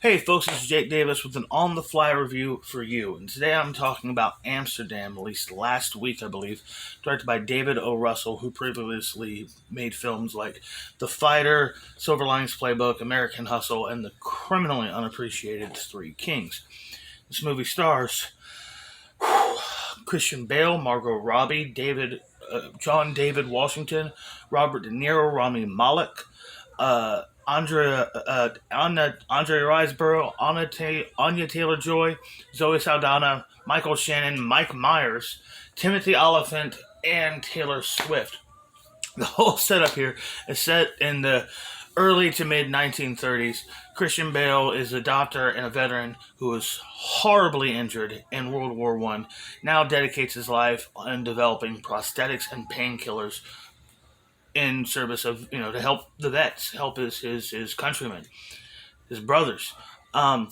Hey folks, this is Jake Davis with an on-the-fly review for you, and today I'm talking about Amsterdam, released last week, I believe, directed by David O. Russell, who previously made films like The Fighter, Silver Linings Playbook, American Hustle, and the criminally unappreciated Three Kings. This movie stars Christian Bale, Margot Robbie, John David Washington, Robert De Niro, Rami Malek, Andre Riseborough, Anya Taylor Joy, Zoe Saldana, Michael Shannon, Mike Myers, Timothy Oliphant, and Taylor Swift. The whole setup here is set in the early to mid 1930s. Christian Bale is a doctor and a veteran who was horribly injured in World War I. Now dedicates his life in developing prosthetics and painkillers in service of to help the vets, help his countrymen, his brothers. Um,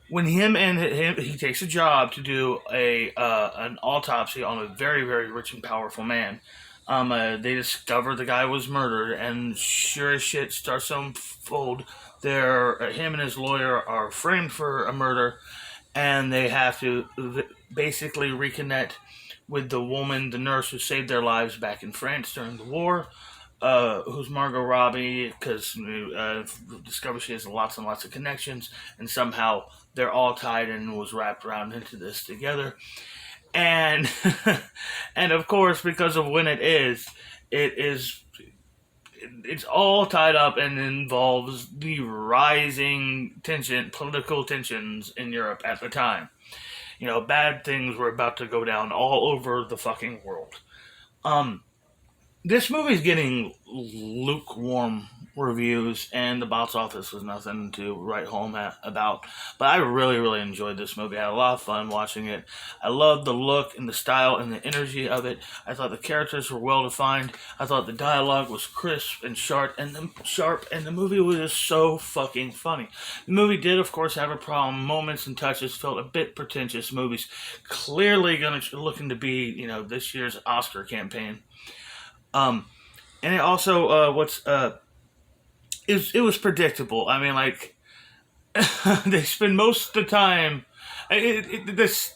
when he takes a job to do a an autopsy on a very rich and powerful man. They discover the guy was murdered, and sure as shit starts to unfold. Him and his lawyer are framed for a murder, and they have to basically reconnect with the woman, the nurse who saved their lives back in France during the war. Who's Margot Robbie? Because discover she has lots and lots of connections, and somehow they're all tied and was wrapped around into this together. And and of course, because of when it is it's all tied up and involves the rising political tensions in Europe at the time. Bad things were about to go down all over the fucking world. Um, this movie's getting lukewarm reviews, and the box office was nothing to write home about. But I really enjoyed this movie. I had a lot of fun watching it. I loved the look and the style and the energy of it. I thought the characters were well defined. I thought the dialogue was crisp and and the movie was just so fucking funny. The movie did, of course, have a problem. Moments and touches felt a bit pretentious. Movies clearly looking to be, this year's Oscar campaign. Um, and it also it was predictable. I mean, like they spend most of the time. This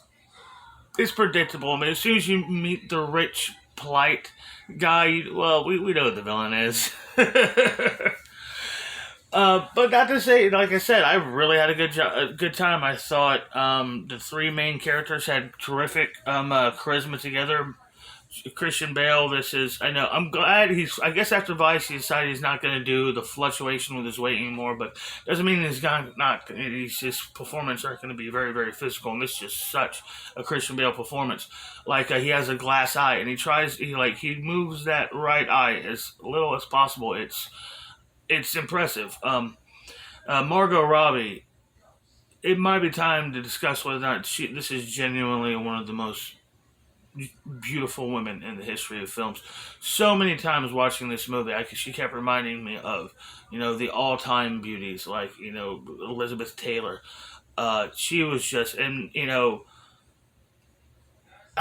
is predictable. I mean, as soon as you meet the rich, polite guy, well, we know what the villain is. But not to say, like I said, I really had a good time. I thought the three main characters had terrific charisma together. Christian Bale, I know, I'm glad I guess after Vice he decided he's not going to do the fluctuation with his weight anymore, but doesn't mean his performance aren't going to be very physical, and this is just such a Christian Bale performance. Like, he has a glass eye, and he moves that right eye as little as possible. It's impressive. Margot Robbie, it might be time to discuss whether or not this is genuinely one of the most beautiful women in the history of films. So many times watching this movie, she kept reminding me of, the all-time beauties, like, Elizabeth Taylor. She was just, and, I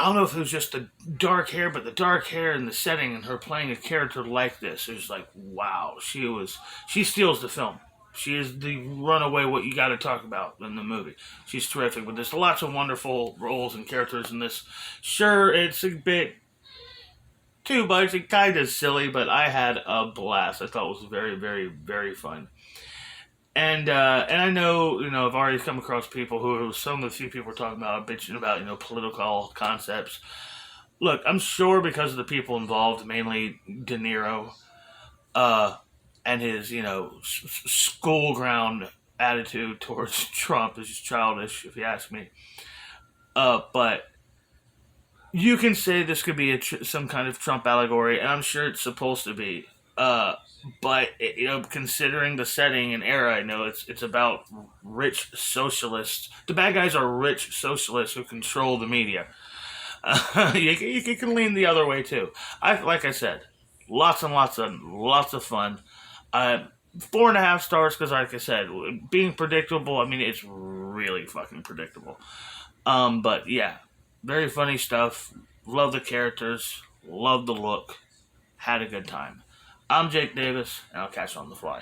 don't know if it was just the dark hair, but the dark hair and the setting and her playing a character like this, it was like, wow, she steals the film. She is the runaway what you got to talk about in the movie. She's terrific, but there's lots of wonderful roles and characters in this. Sure, it's a bit too much. It's kind of silly, but I had a blast. I thought it was very fun. And I know, I've already come across people some of the few people are talking about, bitching about, political concepts. Look, I'm sure because of the people involved, mainly De Niro, uh, and his, school ground attitude towards Trump is just childish, if you ask me. But you can say this could be some kind of Trump allegory, and I'm sure it's supposed to be. But considering the setting and era, it's about rich socialists. The bad guys are rich socialists who control the media. You can lean the other way too. Like I said, lots of fun. Uh, 4.5 stars because, like I said, being predictable. I mean, it's really fucking predictable. But yeah, very funny stuff. Love the characters. Love the look. Had a good time. I'm Jake Davis, and I'll catch you on the fly.